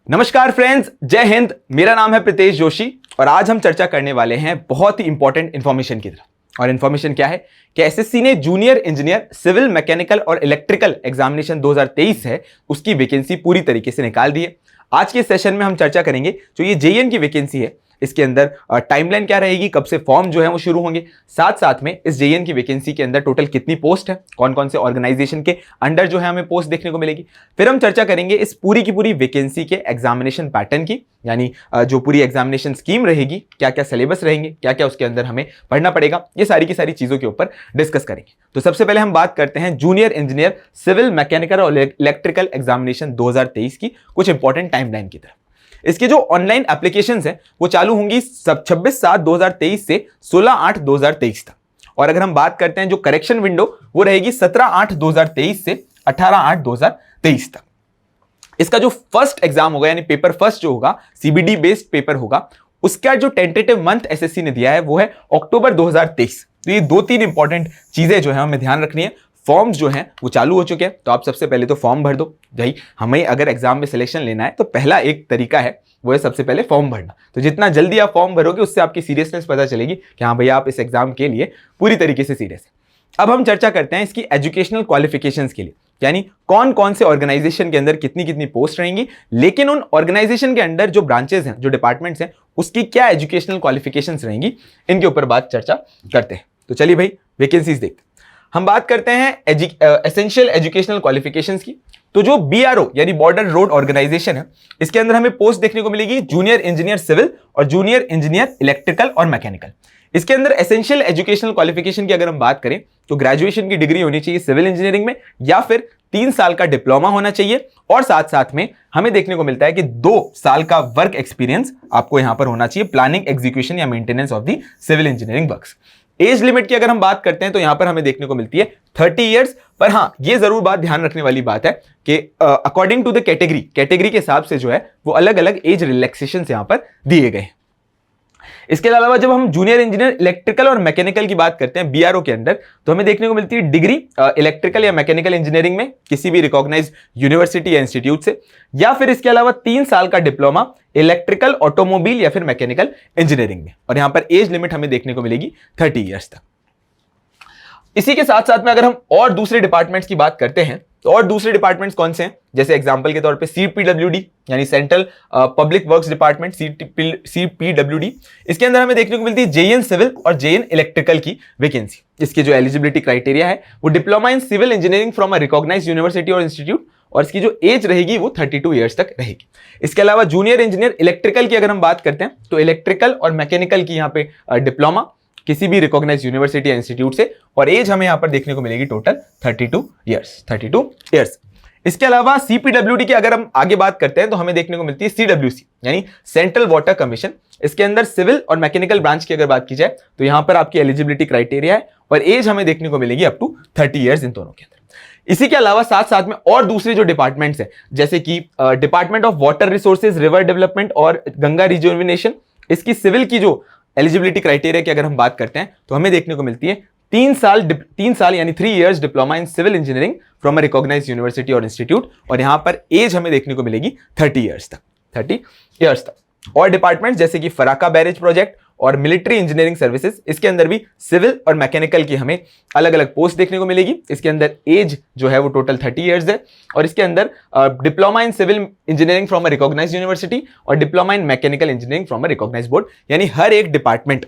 नमस्कार फ्रेंड्स, जय हिंद। मेरा नाम है प्रीतेश जोशी और आज हम चर्चा करने वाले हैं बहुत ही इंपॉर्टेंट इंफॉर्मेशन की तरफ। और इंफॉर्मेशन क्या है कि एसएससी ने जूनियर इंजीनियर सिविल मैकेनिकल और इलेक्ट्रिकल एग्जामिनेशन 2023 है, उसकी वैकेंसी पूरी तरीके से निकाल दी है। आज के सेशन में हम चर्चा करेंगे जो ये जेईएन की वैकेंसी है, इसके अंदर टाइमलाइन क्या रहेगी, कब से फॉर्म जो है वो शुरू होंगे, साथ साथ में इस जेईएन की वैकेंसी के अंदर टोटल कितनी पोस्ट है, कौन कौन से ऑर्गेनाइजेशन के अंडर जो है हमें पोस्ट देखने को मिलेगी। फिर हम चर्चा करेंगे इस पूरी की पूरी वैकेंसी के एग्जामिनेशन पैटर्न की, यानी जो पूरी एग्जामिनेशन स्कीम रहेगी, क्या क्या सिलेबस रहेंगे, क्या क्या उसके अंदर हमें पढ़ना पड़ेगा, ये सारी की सारी चीजों के ऊपर डिस्कस करेंगे। तो सबसे पहले हम बात करते हैं जूनियर इंजीनियर सिविल मैकेनिकल और इलेक्ट्रिकल एग्जामिनेशन 2023 की कुछ इंपॉर्टेंट टाइमलाइन की तरफ। इसके जो ऑनलाइन एप्लीकेशंस हैं वो चालू होंगी 26/7/2023 से 16/8/2023 तक। और अगर हम बात करते हैं जो करेक्शन विंडो वो रहेगी 17/8/2023 से 18/8/2023 तक। इसका जो फर्स्ट एग्जाम होगा यानी पेपर फर्स्ट जो होगा सीबीडी बेस्ड पेपर होगा, उसका जो टेंटेटिव मंथ एसएससी ने दिया है वो है अक्टूबर 2023। तो ये दो तीन इंपॉर्टेंट चीजें जो है हमें ध्यान रखनी है। फॉर्म्स जो हैं वो चालू हो चुके हैं, तो आप सबसे पहले तो फॉर्म भर दो। भाई हमें अगर एग्जाम में सिलेक्शन लेना है तो पहला एक तरीका है वो है सबसे पहले फॉर्म भरना। तो जितना जल्दी आप फॉर्म भरोगे उससे आपकी सीरियसनेस पता चलेगी कि हाँ भैया आप इस एग्जाम के लिए पूरी तरीके से सीरियस है। अब हम चर्चा करते हैं इसकी एजुकेशनल क्वालिफिकेशंस के लिए, यानी कौन कौन से ऑर्गेनाइजेशन के अंदर कितनी कितनी पोस्ट रहेंगी, लेकिन उन ऑर्गेनाइजेशन के अंदर जो ब्रांचेस हैं, जो डिपार्टमेंट्स हैं, उसकी क्या एजुकेशनल क्वालिफिकेशंस रहेंगी, इनके ऊपर बात चर्चा करते हैं। तो चलिए भाई वैकेंसीज देखते हैं। हम बात करते हैं एसेंशियल एजुकेशनल क्वालिफिकेशंस की। तो जो बीआरओ यानी बॉर्डर रोड ऑर्गेनाइजेशन है, इसके अंदर हमें पोस्ट देखने को मिलेगी जूनियर इंजीनियर सिविल और जूनियर इंजीनियर इलेक्ट्रिकल और मैकेनिकल। इसके अंदर एसेंशियल एजुकेशनल क्वालिफिकेशन की अगर हम बात करें तो ग्रेजुएशन की डिग्री होनी चाहिए सिविल इंजीनियरिंग में, या फिर 3 साल का डिप्लोमा होना चाहिए, और साथ साथ में हमें देखने को मिलता है कि 2 साल का वर्क एक्सपीरियंस आपको यहां पर होना चाहिए, प्लानिंग, एग्जीक्यूशन या maintenance of the civil engineering works. Age limit की अगर हम बात करते हैं तो यहां पर हमें देखने को मिलती है 30 इयर्स। पर हां, ये जरूर बात ध्यान रखने वाली बात है कि अकॉर्डिंग टू द कैटेगरी के हिसाब से जो है वो अलग अलग एज रिलैक्सेशन यहां पर दिए गए हैं। इसके अलावा जब हम जूनियर इंजीनियर इलेक्ट्रिकल और मैकेनिकल की बात करते हैं बीआरओ के अंदर, तो हमें देखने को मिलती है डिग्री इलेक्ट्रिकल या मैकेनिकल इंजीनियरिंग में किसी भी रिकॉग्नाइज्ड यूनिवर्सिटी या इंस्टीट्यूट से, या फिर इसके अलावा 3 साल का डिप्लोमा इलेक्ट्रिकल, ऑटोमोबाइल या फिर मैकेनिकल इंजीनियरिंग में। और यहां पर एज लिमिट हमें देखने को मिलेगी 30 ईयर्स तक। इसी के साथ साथ में अगर हम और दूसरे डिपार्टमेंट्स की बात करते हैं तो और दूसरे डिपार्टमेंट्स कौन से हैं, जैसे एग्जांपल के तौर पे सीपीडब्ल्यूडी यानी central public works department, CPWD. इसके अंदर हमें देखने को मिलती है जेईएन सिविल और जेईएन इलेक्ट्रिकल की वैकेंसी। इसकी जो एलिजिबिलिटी क्राइटेरिया है वो diploma in civil engineering from a recognised university और इंस्टीट्यूट, और इसकी जो एज रहेगी वो 32 ईयर्स तक रहेगी। इसके अलावा जूनियर इंजीनियर इलेक्ट्रिकल की अगर हम बात करते हैं तो इलेक्ट्रिकल और मैकेनिकल की यहाँ पे डिप्लोमा किसी भी रिकॉग्नाइज्ड यूनिवर्सिटी या इंस्टीट्यूट से, और एज हमें यहां पर देखने को मिलेगी टोटल 32 ईयर्स। इसके अलावा सीपीडब्ल्यूडी की अगर हम आगे बात करते हैं तो हमें देखने को मिलती है सीडब्ल्यूसी यानी सेंट्रल वाटर कमीशन। इसके अंदर सिविल और मैकेनिकल ब्रांच की अगर बात की जाए तो यहां पर आपकी एलिजिबिलिटी क्राइटेरिया है और एज हमें देखने को मिलेगी अप टू 30 ईयर्स इन दोनों के अंदर। इसी के अलावा साथ साथ में और दूसरे जो डिपार्टमेंट्स हैं, जैसे कि department of water resources, river development और गंगा रिजुविनेशन, इसकी सिविल की जो एलिजिबिलिटी क्राइटेरिया की अगर हम बात करते हैं तो हमें देखने को मिलती है 3 साल यानी 3 years diploma in civil engineering from a recognised university और इंस्टीट्यूट, और यहां पर एज हमें देखने को मिलेगी 30 इयर्स तक। और डिपार्टमेंट जैसे कि फराका बैरेज प्रोजेक्ट और मिलिट्री इंजीनियरिंग सर्विसेज, इसके अंदर भी सिविल और मैकेनिकल की हमें अलग अलग पोस्ट देखने को मिलेगी। इसके अंदर एज जो है वो टोटल 30 इयर्स है, और इसके अंदर diploma in civil engineering from a recognised university और diploma in mechanical engineering from a recognised board, यानी हर एक डिपार्टमेंट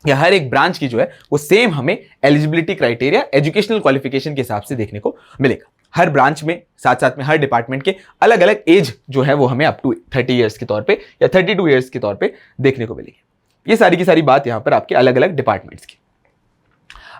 या हर एक ब्रांच की जो है वो सेम हमें एलिजिबिलिटी क्राइटेरिया एजुकेशनल क्वालिफिकेशन के हिसाब से देखने को मिलेगा। हर ब्रांच में साथ साथ में हर डिपार्टमेंट के अलग अलग एज जो है वो हमें अप टू 30 इयर्स के तौर पे या 32 इयर्स के तौर पे देखने को मिलेगी। ये सारी की सारी बात यहां पर आपके अलग अलग डिपार्टमेंट्स की।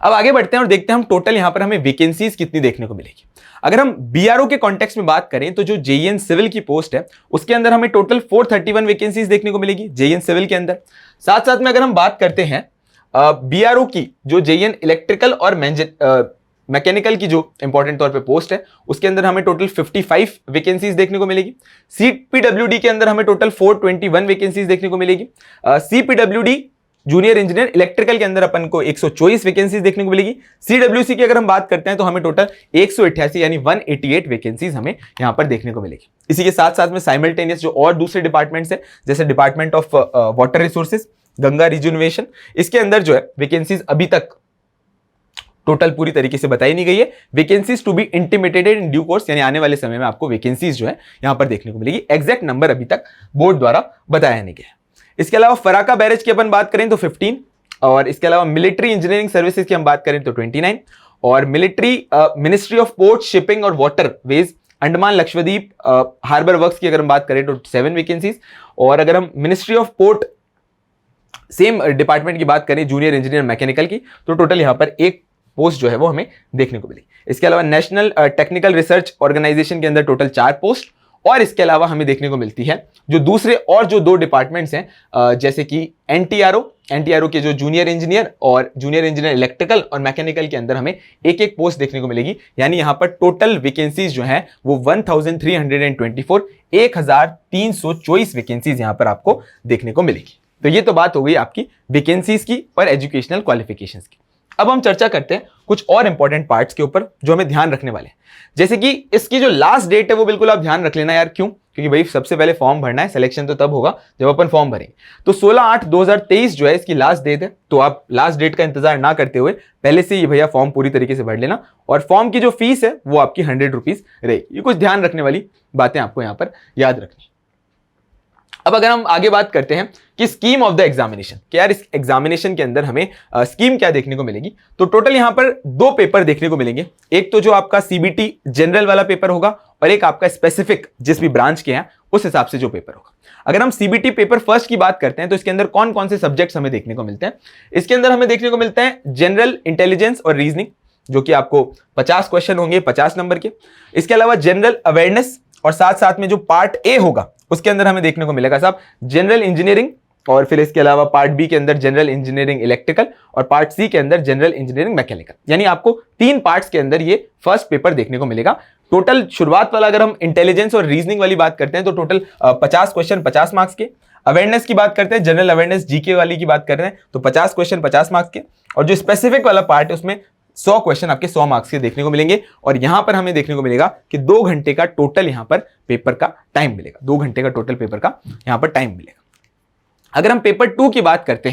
अब आगे बढ़ते हैं और देखते हैं हम टोटल यहां पर हमें वैकेंसीज कितनी देखने को मिलेगी। अगर हम बीआरओ के कॉन्टेक्स्ट में बात करें तो जो जेईएन सिविल की पोस्ट है उसके अंदर हमें टोटल 431 वैकेंसीज देखने को मिलेगी जेईएन सिविल के अंदर। साथ साथ में अगर हम बात करते हैं बीआरओ की जो जेईएन इलेक्ट्रिकल और मैकेनिकल की जो इंपॉर्टेंट तौर पे पोस्ट है उसके अंदर हमें टोटल 55 वैकेंसीज देखने को मिलेगी। सीपीडब्ल्यूडी के अंदर हमें टोटल 421 वैकेंसीज देखने को मिलेगी। सीपीडब्ल्यूडी जूनियर इंजीनियर इलेक्ट्रिकल के अंदर अपन को 124 वैकेंसीज देखने को मिलेगी। सीडब्ल्यूसी की अगर हम बात करते हैं तो हमें टोटल 188 यानी 188 वैकेंसीज हमें यहां पर देखने को मिलेगी। इसी के साथ साथ में साइमल्टेनियस जो और दूसरे डिपार्टमेंट्स हैं, जैसे department of water resources, Ganga rejuvenation, इसके अंदर जो है वैकेंसीज अभी तक टोटल पूरी तरीके से बताई नहीं गई है। Vacancies to be intimated in due course, यानी आने वाले समय में आपको वैकेंसीज जो है यहां पर देखने को मिलेगी। एग्जैक्ट नंबर अभी तक बोर्ड द्वारा बताया नहीं गया है। इसके अलावा फराका बैरेज की अपन बात करें तो 15, और इसके अलावा मिलिट्री इंजीनियरिंग सर्विसेज की हम बात करें तो 29, और military ministry of port, shipping और waterways, Andaman Lakshadweep harbour works की अगर हम बात करें तो 7 वैकेंसीज, और अगर हम ministry of port same department की बात करें जूनियर इंजीनियर मैकेनिकल की, तो टोटल यहां पर एक पोस्ट जो है वो हमें देखने को मिली। इसके अलावा नेशनल टेक्निकल रिसर्च ऑर्गेनाइजेशन के अंदर टोटल 4 पोस्ट, और इसके अलावा हमें देखने को मिलती है जो दूसरे और जो 2 डिपार्टमेंट्स हैं, जैसे कि एनटीआरओ के जो जूनियर इंजीनियर और जूनियर इंजीनियर इलेक्ट्रिकल और मैकेनिकल के अंदर हमें एक एक पोस्ट देखने को मिलेगी। यानी यहां पर टोटल वैकेंसीज जो है वो 1324 वैकेंसीज यहां पर आपको देखने को मिलेगी। तो ये तो बात हो गई आपकी वैकेंसीज की और एजुकेशनल क्वालिफिकेशंस की। अब हम चर्चा करते हैं कुछ और इंपॉर्टेंट पार्ट्स के ऊपर जो हमें ध्यान रखने वाले हैं। जैसे कि इसकी जो लास्ट डेट है वो बिल्कुल आप ध्यान रख लेना यार। क्यों? क्योंकि भाई सबसे पहले फॉर्म भरना है, सिलेक्शन तो तब होगा जब अपन फॉर्म भरेंगे। तो 16/8/2023 जो है इसकी लास्ट डेट है। तो आप लास्ट डेट का इंतजार ना करते हुए पहले से ये भैया फॉर्म पूरी तरीके से भर लेना, और फॉर्म की जो फीस है वो आपकी 100 रुपीज रहेगी। ये कुछ ध्यान रखने वाली बातें आपको यहां पर याद रखनी। अब अगर हम आगे बात करते हैं कि स्कीम ऑफ द एग्जामिनेशन, कि यार इस एग्जामिनेशन के अंदर हमें स्कीम क्या देखने को मिलेगी, तो टोटल यहां पर 2 पेपर देखने को मिलेंगे। एक तो जो आपका सीबीटी जनरल वाला पेपर होगा, और एक आपका स्पेसिफिक जिस भी ब्रांच के हैं उस हिसाब से जो पेपर होगा। अगर हम सीबीटी पेपर फर्स्ट की बात करते हैं तो इसके अंदर कौन कौन से सब्जेक्ट्स हमें देखने को मिलते हैं। इसके अंदर हमें देखने को मिलते हैं जनरल इंटेलिजेंस और रीजनिंग, जो कि आपको 50 क्वेश्चन होंगे 50 नंबर के। इसके अलावा जनरल अवेयरनेस, और साथ साथ में जो पार्ट ए होगा उसके अंदर हमें देखने को मिलेगा साहब जनरल इंजीनियरिंग, और फिर इसके अलावा पार्ट बी के अंदर जनरल इंजीनियरिंग इलेक्ट्रिकल, और पार्ट सी के अंदर जनरल इंजीनियरिंग मैकेनिकल। यानी आपको 3 पार्ट्स के अंदर ये फर्स्ट पेपर देखने को मिलेगा। टोटल शुरुआत वाला अगर हम इंटेलिजेंस और रीजनिंग वाली बात करते हैं तो टोटल 50 क्वेश्चन 50 मार्क्स के। अवेयरनेस की बात करते हैं, जनरल अवेयरनेस जीके वाली की बात कर रहे हैं तो 50 क्वेश्चन 50 मार्क्स के, और जो स्पेसिफिक वाला पार्ट है उसमें 100 क्वेश्चन आपके 100 मार्क्स के देखने को मिलेंगे। और यहां पर हमें देखने को मिलेगा कि 2 घंटे का टोटल यहां पर पेपर का टाइम मिलेगा। 2 घंटे का टोटल पेपर का यहां पर टाइम मिलेगा। अगर हम पेपर 2 की बात करते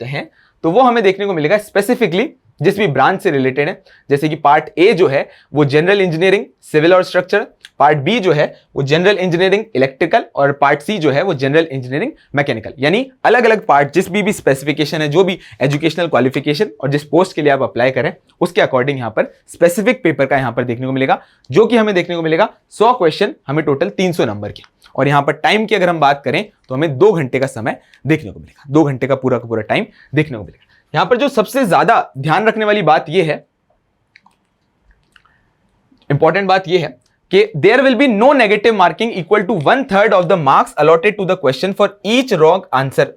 हैं, तो वो हमें देखने को मिलेगा स्पेसिफिकली जिस भी ब्रांच से रिलेटेड है। जैसे कि पार्ट ए जो है वो जनरल इंजीनियरिंग सिविल और स्ट्रक्चर, पार्ट बी जो है वो जनरल इंजीनियरिंग इलेक्ट्रिकल, और पार्ट सी जो है वो जनरल इंजीनियरिंग मैकेनिकल। यानी अलग अलग पार्ट जिस भी स्पेसिफिकेशन है, जो भी एजुकेशनल क्वालिफिकेशन और जिस पोस्ट के लिए आप अप्लाई करें उसके अकॉर्डिंग यहां पर स्पेसिफिक पेपर का यहां पर देखने को मिलेगा, जो कि हमें देखने को मिलेगा 100 क्वेश्चन हमें टोटल 300 नंबर के। और यहां पर टाइम की अगर हम बात करें तो हमें 2 घंटे का समय देखने को मिलेगा। 2 घंटे का पूरा टाइम देखने को मिलेगा। यहां पर जो सबसे ज्यादा ध्यान रखने वाली बात यह है, इंपॉर्टेंट बात यह है कि there will be no negative marking equal to 1/3 of the marks allotted to the question for each wrong answer.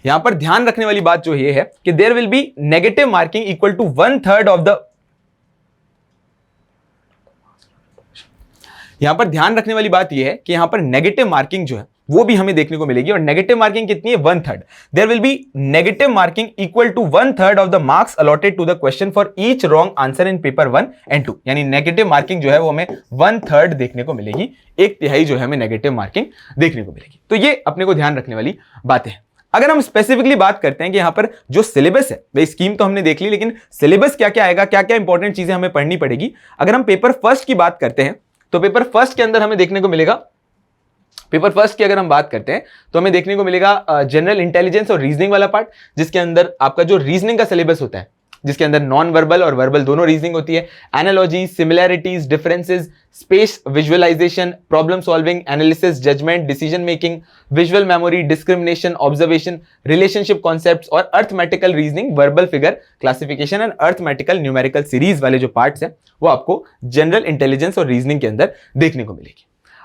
यहां पर ध्यान रखने वाली बात जो ये है कि there will be negative marking equal to 1/3 of the, यहां पर ध्यान रखने वाली बात यह है कि यहां पर नेगेटिव मार्किंग जो है वो भी हमें देखने को मिलेगी। और नेगेटिव मार्किंग कितनी है? 1/3। There will be negative marking equal to 1/3 of the marks allotted to the question for each wrong answer in paper 1 and 2। यानी नेगेटिव मार्किंग जो है वो हमें 1/3 देखने को मिलेगी, 1/3 जो है हमें नेगेटिव मार्किंग देखने को मिलेगी। तो ये अपने को ध्यान रखने वाली बातें हैं। अगर हम स्पेसिफिकली बात करते हैं कि यहां पर जो सिलेबस है, भाई स्कीम तो हमने देख ली, लेकिन सिलेबस क्या क्या आएगा, क्या क्या इंपॉर्टेंट चीजें हमें पढ़नी पड़ेगी। अगर हम पेपर फर्स्ट की बात करते हैं तो पेपर फर्स्ट के अंदर हमें देखने को मिलेगा, पेपर फर्स्ट की अगर हम बात करते हैं तो हमें देखने को मिलेगा जनरल इंटेलिजेंस और रीजनिंग वाला पार्ट, जिसके अंदर आपका जो रीजनिंग का सिलेबस होता है, जिसके अंदर नॉन वर्बल और वर्बल दोनों रीजनिंग होती है, analogy, similarities, differences, space visualisation, problem solving, analysis, judgement, decision making, visual memory, discrimination, observation, relationship concepts और arithmetical reasoning, verbal figure classification and arithmetical numerical series वाले जो पार्ट्स हैं वो आपको जनरल इंटेलिजेंस और रीजनिंग के अंदर देखने को मिलेगी।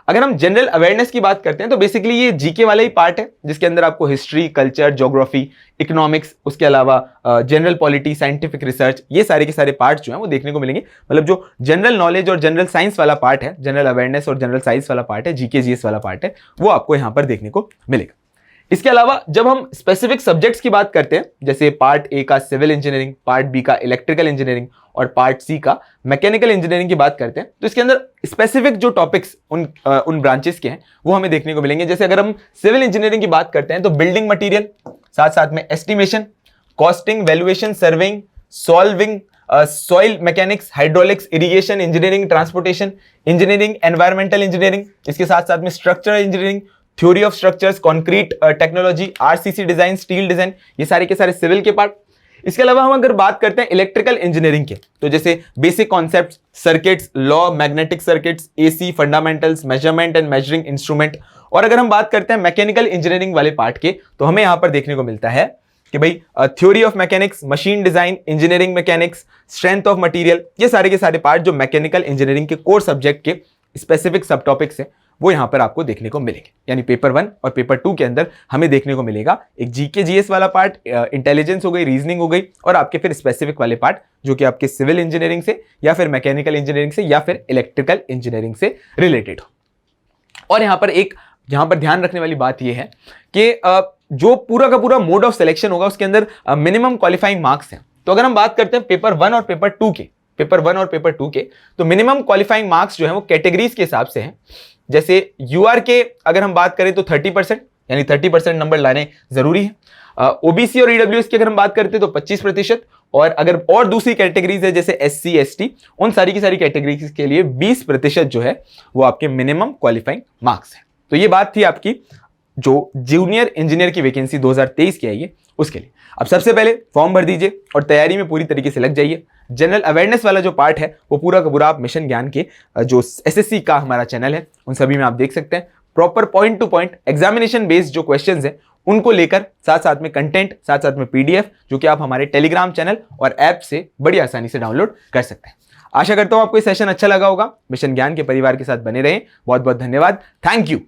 अगर हम जनरल अवेयरनेस की बात करते हैं तो बेसिकली ये जीके वाला ही पार्ट है, जिसके अंदर आपको हिस्ट्री, कल्चर, ज्योग्राफी, इकोनॉमिक्स, उसके अलावा जनरल पॉलिटी, साइंटिफिक रिसर्च, ये सारे के सारे पार्ट्स जो हैं वो देखने को मिलेंगे। मतलब जो जनरल नॉलेज और जनरल साइंस वाला पार्ट है, जनरल अवेयरनेस और जनरल साइंस वाला पार्ट है, जीके जीएस वाला पार्ट है, वो आपको यहाँ पर देखने को मिलेगा। इसके अलावा जब हम स्पेसिफिक सब्जेक्ट्स की बात करते हैं, जैसे पार्ट ए का सिविल इंजीनियरिंग, पार्ट बी का इलेक्ट्रिकल इंजीनियरिंग और पार्ट सी का मैकेनिकल इंजीनियरिंग की बात करते हैं, तो इसके अंदर स्पेसिफिक जो टॉपिक्स उन ब्रांचेस के हैं वो हमें देखने को मिलेंगे। जैसे अगर हम सिविल इंजीनियरिंग की बात करते हैं तो बिल्डिंग मटीरियल, साथ साथ में estimation, costing, valuation, surveying, solving, soil mechanics, hydraulics, irrigation engineering, transportation engineering, environmental engineering, इसके साथ साथ में structural engineering, theory of structures, concrete technology, RCC design, steel design, ये सारे के सारे सिविल के पार्ट। इसके अलावा हम अगर बात करते हैं इलेक्ट्रिकल इंजीनियरिंग के, तो जैसे basic concepts, circuits, law, magnetic circuits, AC, fundamentals, measurement and measuring instrument. और अगर हम बात करते हैं मैकेनिकल इंजीनियरिंग वाले पार्ट के, तो हमें यहां पर देखने को मिलता है कि भाई theory of mechanics, machine design, engineering mechanics, strength of material, ये सारे के सारे पार्ट जो मैकेनिकल इंजीनियरिंग के कोर सब्जेक्ट के स्पेसिफिक सब टॉपिक्स हैं वो यहां पर आपको देखने को मिलेंगे। यानी पेपर 1 और पेपर 2 के अंदर हमें देखने को मिलेगा एक जीके जीएस वाला पार्ट, इंटेलिजेंस हो गई, रीजनिंग हो गई, और आपके फिर स्पेसिफिक वाले पार्ट जो कि आपके सिविल इंजीनियरिंग से या फिर मैकेनिकल इंजीनियरिंग से या फिर इलेक्ट्रिकल इंजीनियरिंग से रिलेटेड हो। और यहां पर ध्यान रखने वाली बात यह है कि जो पूरा का पूरा मोड ऑफ सिलेक्शन होगा उसके अंदर मिनिमम क्वालिफाइंग मार्क्स हैं। तो अगर हम बात करते हैं पेपर 1 और पेपर 2 के, तो मिनिमम क्वालिफाइंग मार्क्स जो है वो कैटेगरीज के हिसाब से हैं। जैसे यूआर के अगर हम बात करें तो 30%, यानी 30% नंबर लाने जरूरी है। ओबीसी और ईडब्ल्यूएस की अगर हम बात करते हैं तो 25%, और अगर और दूसरी कैटेगरीज है जैसे एससी एसटी, उन सारी की सारी कैटेगरीज के लिए 20% जो है वो आपके मिनिमम क्वालिफाइंग मार्क्स है। तो ये बात थी आपकी जो जूनियर इंजीनियर की वैकेंसी 2023 की आई है उसके लिए। अब सबसे पहले फॉर्म भर दीजिए और तैयारी में पूरी तरीके से लग जाइए। जनरल अवेयरनेस वाला जो पार्ट है वो पूरा का पूरा आप मिशन ज्ञान के जो एसएससी का हमारा चैनल है उन सभी में आप देख सकते हैं। Proper point two point examination based जो क्वेश्चंस हैं उनको लेकर, साथ साथ में कंटेंट, साथ साथ में पीडीएफ जो कि आप हमारे टेलीग्राम चैनल और ऐप से बड़ी आसानी से डाउनलोड कर सकते हैं। आशा करता हूं आपको ये सेशन अच्छा लगा होगा। मिशन ज्ञान के परिवार के साथ बने रहें। बहुत बहुत धन्यवाद। Thank you.